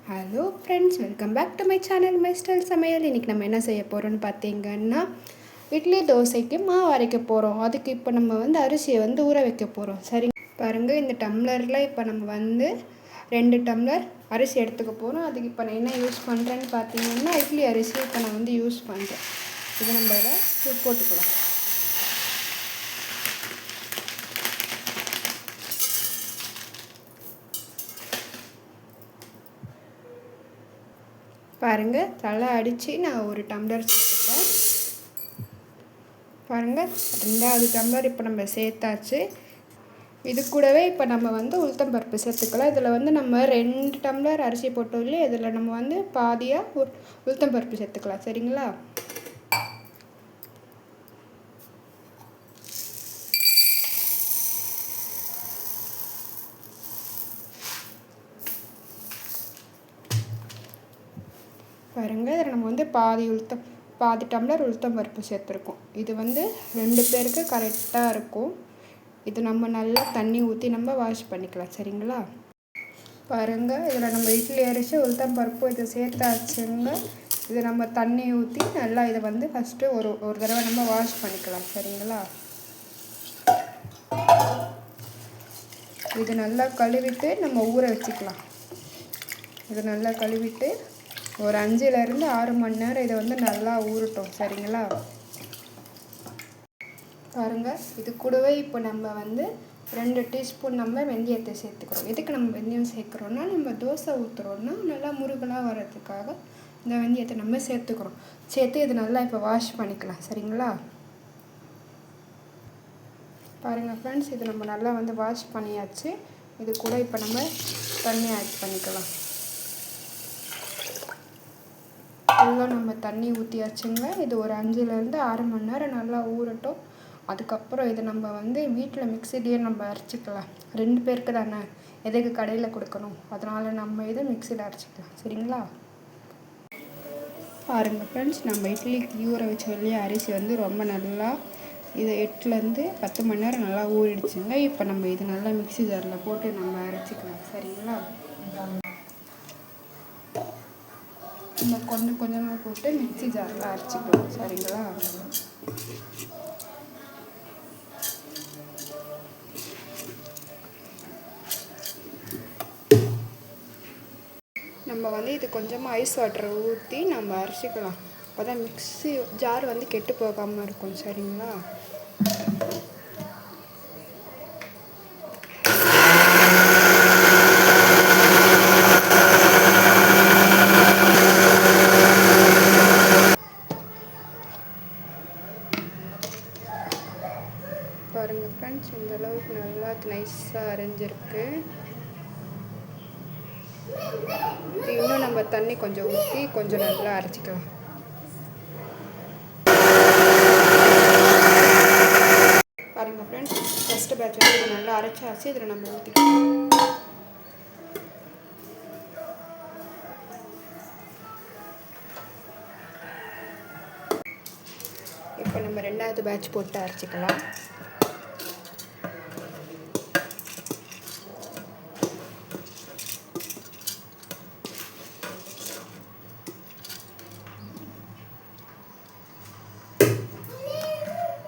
Hello friends, welcome back to my channel my style சமையல். இன்றைக்கி நம்ம என்ன செய்ய போகிறோம்னு பார்த்தீங்கன்னா, இட்லி தோசைக்கு மாவு அரைக்க போகிறோம். அதுக்கு இப்போ நம்ம அரிசியை ஊற வைக்க போகிறோம். சரி பாருங்கள், இந்த டம்ளரில் இப்போ நம்ம 2 டம்ளர் அரிசி எடுத்துக்க போகிறோம். அதுக்கு இப்போ நான் என்ன யூஸ் பண்ணுறேன்னு பார்த்தீங்கன்னா, இட்லி அரிசி இப்போ நான் யூஸ் பண்ணுறேன். இதை நம்ம இதில் போட்டுக்கலாம். பாருங்கள், தலை அடித்து நான் ஒரு டம்ளர் சேர்த்துட்டேன். பாருங்கள், 2வது டம்ளர் இப்போ நம்ம சேர்த்தாச்சு. இது கூடவே இப்போ நம்ம உளுத்தம்பருப்பு சேர்த்துக்கலாம். இதில் நம்ம 2 டம்ளர் அரிசி போட்டோம் இல்லையா, இதில் நம்ம பாதியாக உளுத்தம்பருப்பு சேர்த்துக்கலாம். சரிங்களா? பாருங்கள், இதில் நம்ம பாதி டம்ளர் உளுத்தம்பருப்பு சேர்த்துருக்கோம். இது 2 பேருக்கு கரெக்டாக இருக்கும். இது நம்ம நல்லா தண்ணி ஊற்றி நம்ம வாஷ் பண்ணிக்கலாம். சரிங்களா? பாருங்கள், இதில் நம்ம இட்லி அரிசி உளுத்தம்பருப்பு இதை சேர்த்தாச்சுங்க. இது நம்ம தண்ணி ஊற்றி நல்லா இதை ஃபஸ்ட்டு ஒரு தடவை நம்ம வாஷ் பண்ணிக்கலாம். சரிங்களா? இது நல்லா கழுவிட்டு நம்ம ஊற வச்சுக்கலாம். இது நல்லா கழுவிட்டு ஒரு 5லேருந்து 6 மணி நேரம் இதை நல்லா ஊறட்டும். சரிங்களா? பாருங்கள், இது கூடவே இப்போ நம்ம 2 டீஸ்பூன் நம்ம வெந்தயத்தை சேர்த்துக்கிறோம். எதுக்கு நம்ம வெந்தயம் சேர்க்குறோன்னா, நம்ம தோசை ஊற்றுறோன்னா நல்லா முருகலாக வர்றதுக்காக இந்த வெந்தயத்தை நம்ம சேர்த்துக்கிறோம். சேர்த்து இது நல்லா இப்போ வாஷ் பண்ணிக்கலாம். சரிங்களா? பாருங்கள் ஃப்ரெண்ட்ஸ், இது நம்ம நல்லா வாஷ் பண்ணியாச்சு. இது கூட இப்போ நம்ம தண்ணி ஆட் பண்ணிக்கலாம். ஃபுல்லாக நம்ம தண்ணி ஊற்றியாச்சுங்க. இது ஒரு 5லேருந்து 6 மணி நேரம் நல்லா ஊறட்டும். அதுக்கப்புறம் இதை நம்ம வீட்டில் மிக்சிலேயே நம்ம அரைச்சிக்கலாம். 2 பேருக்கு தானே, எதுக்கு கடையில் கொடுக்கணும், அதனால் நம்ம இதை மிக்சியில் அரைச்சிக்கலாம். சரிங்களா? பாருங்கள் ஃப்ரெண்ட்ஸ், நம்ம இட்லிக்கு ஊற வச்ச வெளியே அரிசி ரொம்ப நல்லா இது 8லேருந்து 10 மணி நேரம் நல்லா ஊறிடுச்சுங்க. இப்போ நம்ம இது நல்லா மிக்சி ஜாரில் போட்டு நம்ம அரைச்சிக்கலாம். சரிங்களா? நம்ம கொஞ்சம் கொஞ்சமாக போட்டு மிக்சி ஜாரில் அரைச்சிக்கலாம். சரிங்களா? நம்ம இது கொஞ்சமாக ஐஸ் வாட்டரை ஊற்றி நம்ம அரைச்சிக்கலாம். அப்போ தான் மிக்சி ஜார் கெட்டு போகாமல் இருக்கும். சரிங்களா? பாருங்கள் ஃப்ரெண்ட்ஸ், இந்த அளவுக்கு நல்லா நைஸாக அரைஞ்சிருக்கு. இன்னும் நம்ம தண்ணி கொஞ்சம் ஊற்றி கொஞ்சம் நல்லா அரைச்சிக்கலாம். பாருங்கள் ஃப்ரெண்ட்ஸ், ஃபஸ்ட்டு பேட்ச் இது நல்லா அரைச்சாச்சு. இதில் நம்ம ஊற்றிக்கலாம். இப்போ நம்ம 2வது பேட்ச் போட்டு அரைச்சிக்கலாம்.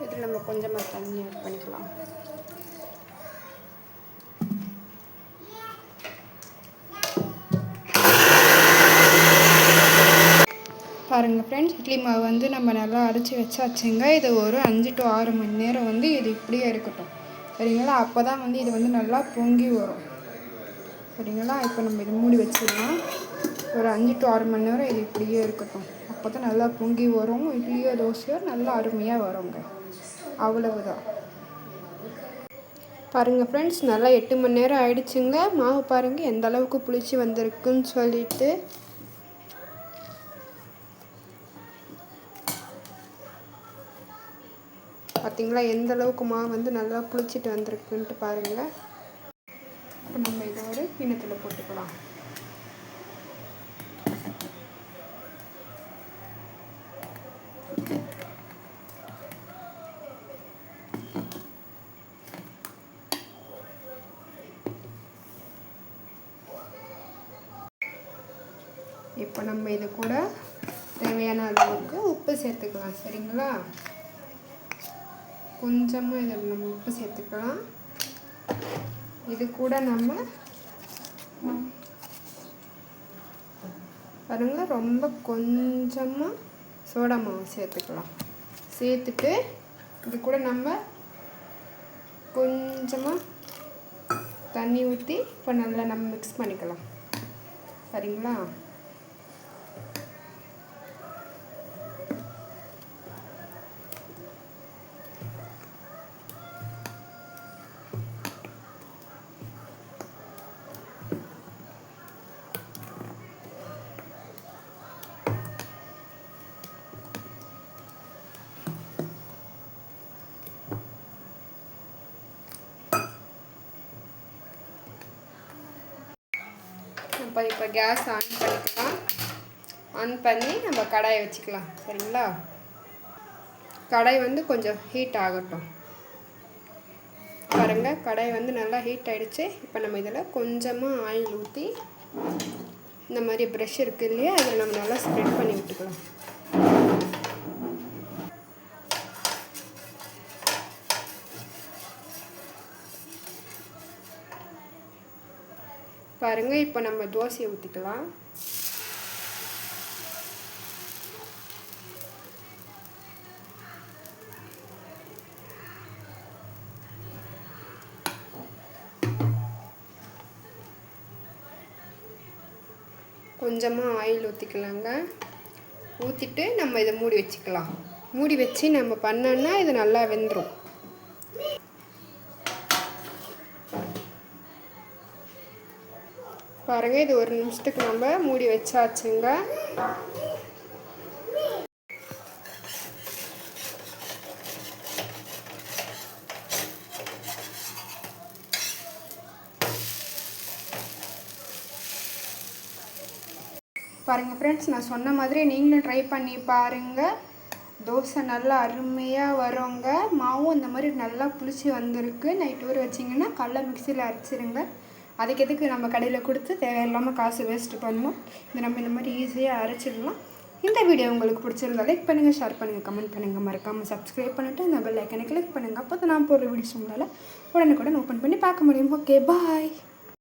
இதில் நம்ம கொஞ்சமாக தண்ணி ஆட் பண்ணிக்கலாம். பாருங்கள் ஃப்ரெண்ட்ஸ், இட்லி மாவு நம்ம நல்லா அரைச்சி வச்சாச்சுங்க. இது ஒரு 5 to 6 மணி நேரம் இது இப்படியே இருக்கட்டும். சரிங்களா? அப்போ தான் இது நல்லா பொங்கி வரும். சரிங்களா? இப்போ நம்ம இது மூடி வச்சிடலாம். ஒரு 5 to 6 மணி நேரம் இது இப்படியே இருக்கட்டும். அப்போ தான் நல்லா பொங்கி வரும். இட்லியோ தோசையோ நல்லா அருமையாக வருங்க. அவ்வளவுதான். பாருங்கள் ஃப்ரெண்ட்ஸ், நல்லா 8 மணி நேரம் ஆயிடுச்சுங்க. மாவு பாருங்கள் எந்த அளவுக்கு புளிச்சு வந்திருக்குன்னு சொல்லிட்டு. பார்த்திங்களா எந்த அளவுக்கு மாவு நல்லா புளிச்சிட்டு வந்திருக்குன்ட்டு பாருங்கள். இப்போ நம்ம இதை ஒரு கிண்ணத்தில் போட்டுக்கலாம். இப்போ நம்ம இது கூட தேவையான அளவுக்கு உப்பு சேர்த்துக்கலாம். சரிங்களா? கொஞ்சமாக இதில் நம்ம உப்பு சேர்த்துக்கலாம். இது கூட நம்ம பாருங்க ரொம்ப கொஞ்சமாக சோடா மாவு சேர்த்துக்கலாம். சேர்த்துட்டு இது கூட நம்ம கொஞ்சமாக தண்ணி ஊற்றி இப்போ நல்லா நம்ம மிக்ஸ் பண்ணிக்கலாம். சரிங்களா? இப்போ கேஸ் ஆன் பண்ணிக்கலாம். ஆன் பண்ணி நம்ம கடாயை வச்சுக்கலாம். சரிங்களா? கடாய் வந்து கொஞ்சம் ஹீட் ஆகட்டும். பாருங்கள், கடாய் வந்து நல்லா ஹீட் ஆகிடுச்சு. இப்போ நம்ம இதில் கொஞ்சமாக ஆயில் ஊற்றி இந்த மாதிரி ப்ரஷ் இருக்குது இல்லையா, அதில் நம்ம நல்லா ஸ்ப்ரெட் பண்ணி விட்டுக்கலாம். பாருங்கள், இப்போ நம்ம தோசையை ஊற்றிக்கலாம். கொஞ்சமாக ஆயில் ஊற்றிக்கலாங்க. ஊற்றிட்டு நம்ம இதை மூடி வச்சுக்கலாம். மூடி வச்சு நம்ம பண்ணோன்னா இது நல்லா வெந்துடும். பாருங்கள், இது 1 நிமிஷத்துக்கு நம்ம மூடி வச்சாச்சுங்க. பாருங்கள் ஃப்ரெண்ட்ஸ், நான் சொன்ன மாதிரி நீங்களும் ட்ரை பண்ணி பாருங்கள். தோசை நல்லா அருமையாக வருங்க. மாவும் இந்த மாதிரி நல்லா புளிச்சு வந்திருக்கு. நைட் ஊற வச்சிங்கன்னா கடல மிக்சியில் அரைச்சிருங்க. அதுக்கு எதுக்கு நம்ம கடையில் கொடுத்து தேவையில்லாமல் காசு வேஸ்ட்டு பண்ணணும். இது நம்ம இந்த மாதிரி ஈஸியாக அரைச்சிடலாம். இந்த வீடியோ உங்களுக்கு பிடிச்சிருந்தா லைக் பண்ணுங்கள், ஷேர் பண்ணுங்கள், கமெண்ட் பண்ணுங்கள். மறக்காமல் சப்ஸ்கிரைப் பண்ணிவிட்டு அந்த பெல் ஐக்கனை கிளிக் பண்ணுங்கள். அப்போ தான் நான் போடுற வீடியோஸ் உங்களால் உடனுக்குடன் ஓப்பன் பண்ணி பார்க்க முடியும். ஓகே, பாய்.